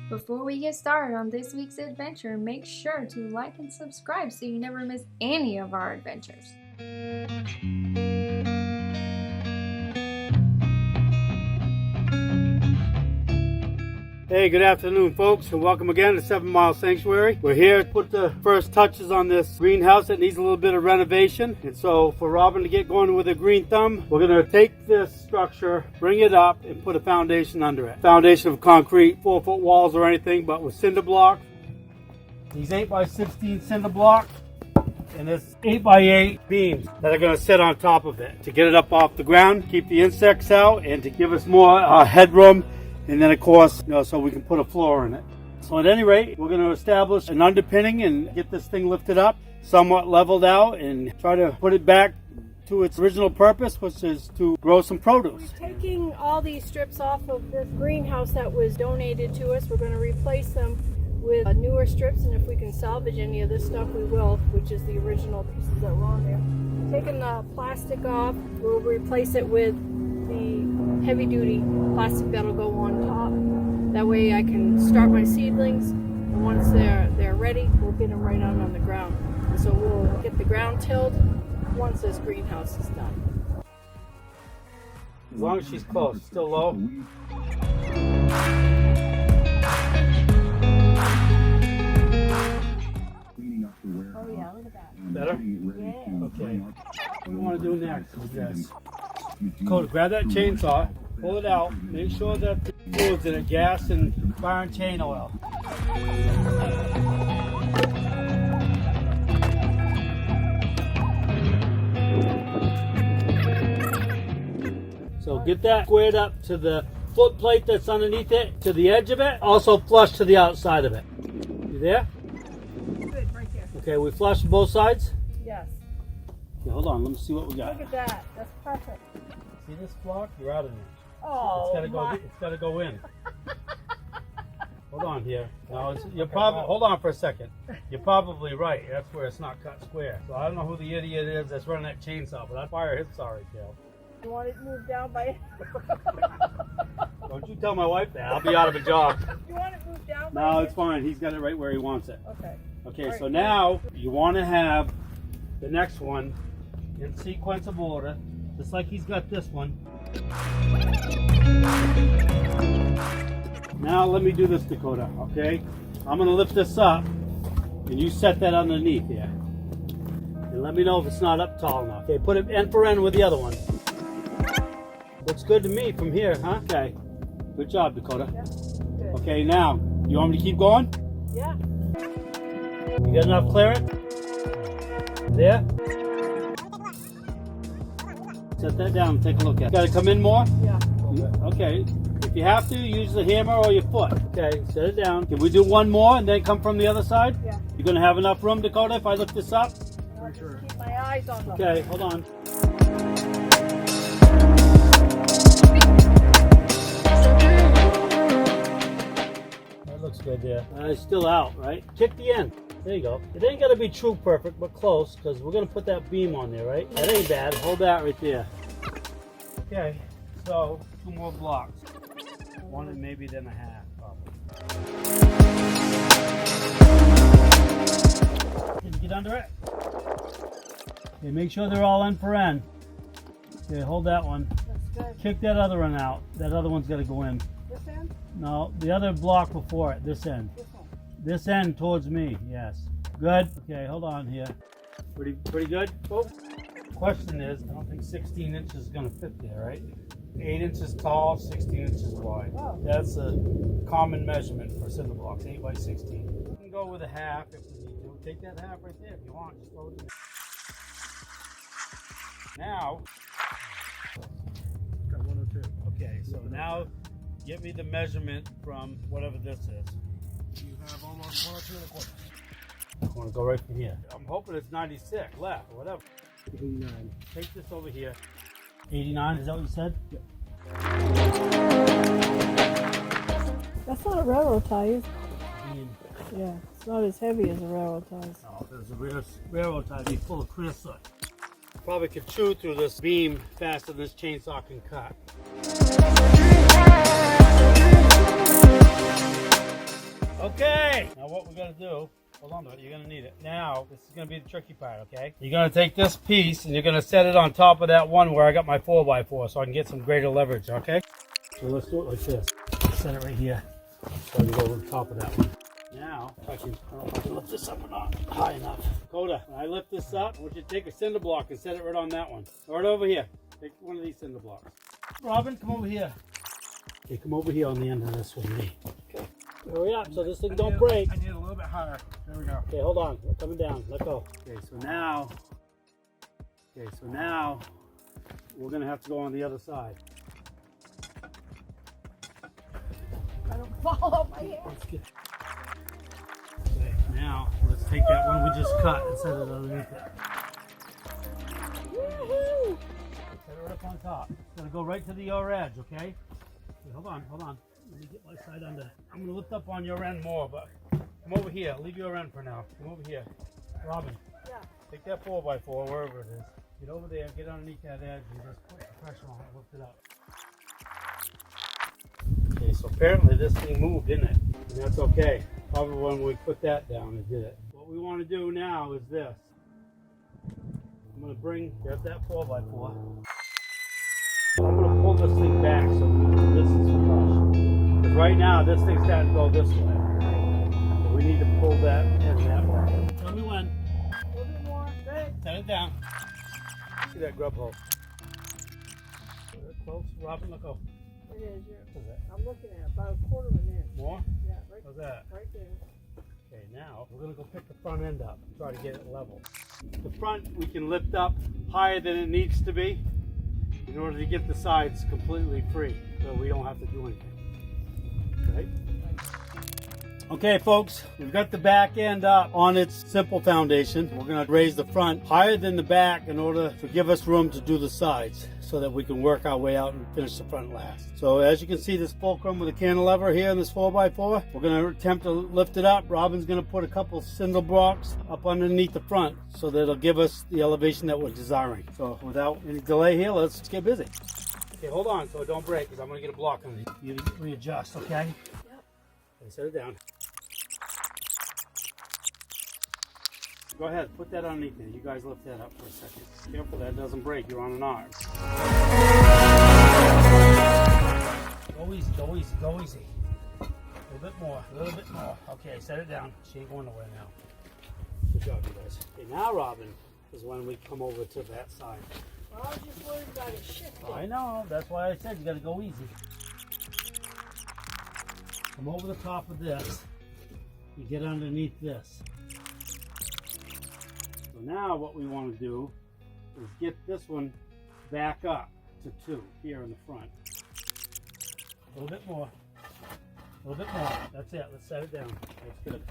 Before we get started on this week's adventure, make sure to like and subscribe so you never miss any of our adventures. Hey, good afternoon, folks, and welcome again to 7 Mile Sanctuary. We're here to put the first touches on this greenhouse that needs a little bit of renovation. And so for Robin to get going with a green thumb, we're going to take this structure, bring it up, and put a foundation under it. Foundation of concrete, 4-foot walls or anything, but with cinder blocks. These 8x16 cinder blocks, and this 8x8 beams that are going to sit on top of it to get it up off the ground, keep the insects out, and to give us more headroom. And then, of course, so we can put a floor in it. So at any rate, we're going to establish an underpinning and get this thing lifted up, somewhat leveled out, and try to put it back to its original purpose, which is to grow some produce. We're taking all these strips off of this greenhouse that was donated to us. We're going to replace them with newer strips, and if we can salvage any of this stuff, we will, which is the original pieces that were on there. Taking the plastic off, we'll replace it with the heavy-duty plastic that'll go on top. That way I can start my seedlings, and once they're ready, we'll get them right on the ground. And so we'll get the ground tilled once this greenhouse is done. As long as she's close, still low. Oh yeah, look at that. Better? Yeah. Okay. What do you want to do next with this? Dakota, grab that chainsaw, pull it out, make sure that the fluids in it, gas and fire and chain oil. So get that squared up to the foot plate that's underneath it, to the edge of it, also flush to the outside of it. You there? Good, right there. Okay, we flush both sides? Yes. Okay, hold on, let me see what we got. Look at that. That's perfect. See this block? You're out of it. Oh, It's gotta go in. Hold on here. No, you're probably, hold on for a second. You're probably right. That's where it's not cut square. So I don't know who the idiot is that's running that chainsaw, but I'd fire his sorry tail. You want it moved down by... Don't you tell my wife that. I'll be out of a job. You want it moved down by... No, it's fine. He's got it right where he wants it. Okay. Okay, Right. so now you want to have the next one in sequence of order, just like he's got this one. Now let me do this, Dakota, okay? I'm going to lift this up, and you set that underneath here. And let me know if it's not up tall enough. Okay, put it end for end with the other one. Looks good to me from here, huh? Okay. Good job, Dakota. Yeah, good. Okay, now, you want me to keep going? Yeah. You got enough clearance? There? Set that down and take a look at it. Got to come in more? Yeah. Okay. If you have to, use the hammer or your foot. Okay, set it down. Can we do one more and then come from the other side? Yeah. You going to have enough room, Dakota, if I lift this up? I'll just keep my eyes on them. Okay, hold on. That looks good there. It's still out, right? Kick the end. There you go. It ain't got to be true perfect, but close, because we're going to put that beam on there, right? That ain't bad. Hold that right there. Okay, so 2 more blocks. 1 and maybe then a half, probably. Can you get under it? Okay, make sure they're all end for end. Okay, hold that one. That's good. Kick that other one out. That other one's got to go in. This end? No, the other block before it, this end. This one. This end towards me, yes. Good. Okay, hold on here. Pretty good, folks? Question is, I don't think 16 inches is going to fit there, right? 8 inches tall, 16 inches wide. Oh. That's a common measurement for cinder blocks, 8 by 16. You can go with a half if you need to. Take that half right there if you want. Just throw it in there. Now, Got 102. okay, so now give me the measurement from whatever this is. You have almost 102 and a quarter. I want to go right from here. I'm hoping it's 96 left or whatever. 89. Take this over here. 89, is that what you said? Yep. That's not a railroad tie, is it? Beam. Yeah, it's not as heavy as a railroad tie. Oh, there's a railroad tie be full of creosote. Probably could chew through this beam faster than this chainsaw can cut. Okay, now what we're gonna do, hold on to it, you're gonna need it. Now, this is gonna be the tricky part, okay? You're gonna take this piece and you're gonna set it on top of that one where I got my 4x4 so I can get some greater leverage, okay? So let's do it like this. Set it right here so I can go over the top of that one. Now, I don't know if I can lift this up or not high enough. Coda, when I lift this up, I want you to take a cinder block and set it right on that one. Right over here. Take one of these cinder blocks. Robin, come over here. Okay, come over here on the end of this with me. Okay. Hurry up so this thing don't break. I need it a little bit higher. There we go. Okay, hold on. We're coming down. Let go. Okay, so now we're gonna have to go on the other side. I don't fall off my hand. Okay, now let's take that one we just cut and set it underneath it. Woohoo! Set it right up on top. It's gonna go right to the your edge, okay? Okay, hold on. Let me get my side under. I'm gonna lift up on your end more, but come over here. Leave your end for now. Come over here. Robin, Yeah. take that 4x4, wherever it is. Get over there, get underneath that edge, and just put the pressure on it, lift it up. Okay, so apparently this thing moved, didn't it? And that's okay. Probably when we put that down, it did it. What we want to do now is this. I'm going to grab that 4x4. I'm going to pull this thing back so this is flush. Because right now, this thing's starting to go this way. So we need to pull that in that way. Tell me when. A little bit more. Good. Set it down. See that grub hole. Close. Robin, look up. It is. What's that? I'm looking at about a quarter of an inch. More? Yeah, right, What's that? right there. Okay, now we're going to go pick the front end up and try to get it level. The front we can lift up higher than it needs to be in order to get the sides completely free so we don't have to do anything. Okay? Okay, folks, we've got the back end up on its simple foundation. We're going to raise the front higher than the back in order to give us room to do the sides so that we can work our way out and finish the front last. So as you can see, this fulcrum with a cantilever here in this 4x4, we're going to attempt to lift it up. Robin's going to put a couple cinder blocks up underneath the front so that it'll give us the elevation that we're desiring. So without any delay here, let's get busy. Okay, hold on so it don't break because I'm going to get a block on it. You readjust, okay? Yep. Okay, set it down. Go ahead, put that underneath there. You guys lift that up for a second. Careful that doesn't break. You're on an arm. Go easy, go easy, go easy. A little bit more, a little bit more. Okay, set it down. She ain't going nowhere now. Good job, you guys. Okay, now, Robin, is when we come over to that side. Well, I was just worried about it shifting. I know. That's why I said you got to go easy. Come over the top of this. You get underneath this. So now what we want to do is get this one back up to 2 here in the front. A little bit more. A little bit more. That's it. Let's set it down. That's good.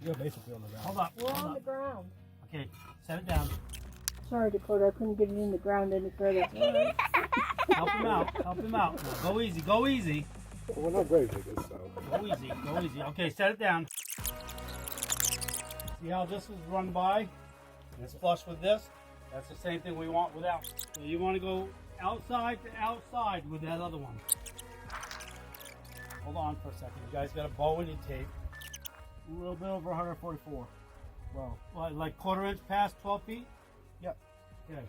You're basically on the ground. Hold up. We're Hold on the up. ground. Okay, set it down. Sorry, Dakota, I couldn't get it in the ground any further. Help him out. Help him out. Now, go easy. Go easy. Well, we're not very big, so. Go easy. Go easy. Okay, set it down. See how this is run by? And it's flush with this. That's the same thing we want without. So you want to go outside to outside with that other one. Hold on for a second. You guys got a bow and your tape. A little bit over 144. Wow. What, like quarter inch past 12 feet? Yep. Okay.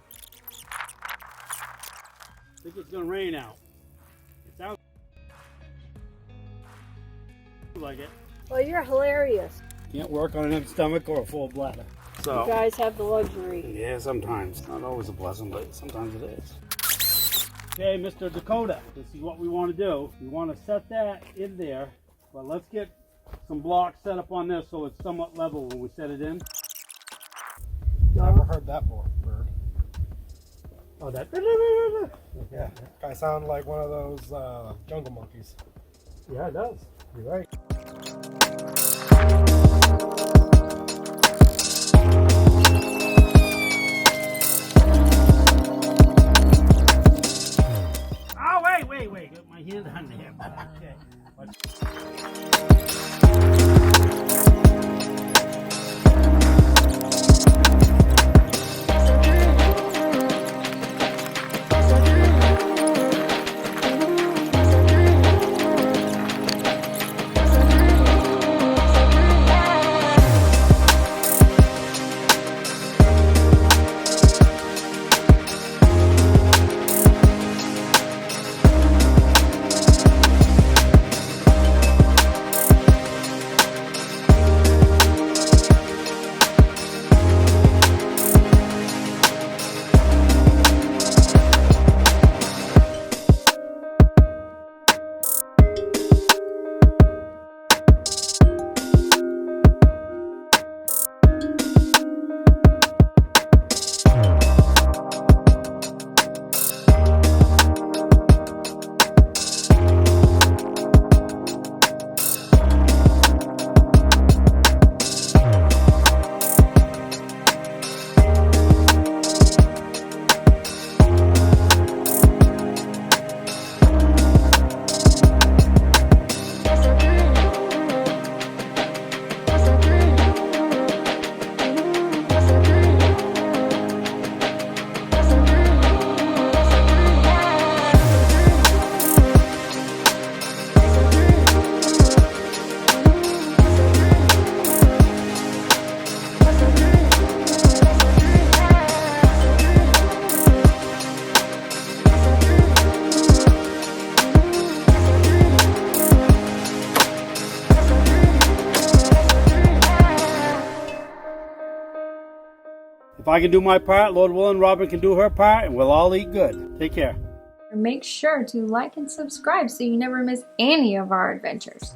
I think it's going to rain out. It's out. Like it. Well, you're hilarious. Can't work on an empty stomach or a full bladder. You guys have the luxury. Yeah, sometimes. Not always a blessing, but sometimes it is. Okay, Mr. Dakota, this is what we want to do. We want to set that in there, but let's get some blocks set up on this so it's somewhat level when we set it in. Never heard that bird. Oh, that. Yeah, kind of sound like one of those jungle monkeys. Yeah, it does. You're right. Oh, wait. Got my hand on there. Okay. If I can do my part, Lord willing, Robin can do her part, and we'll all eat good. Take care. Make sure to like and subscribe so you never miss any of our adventures.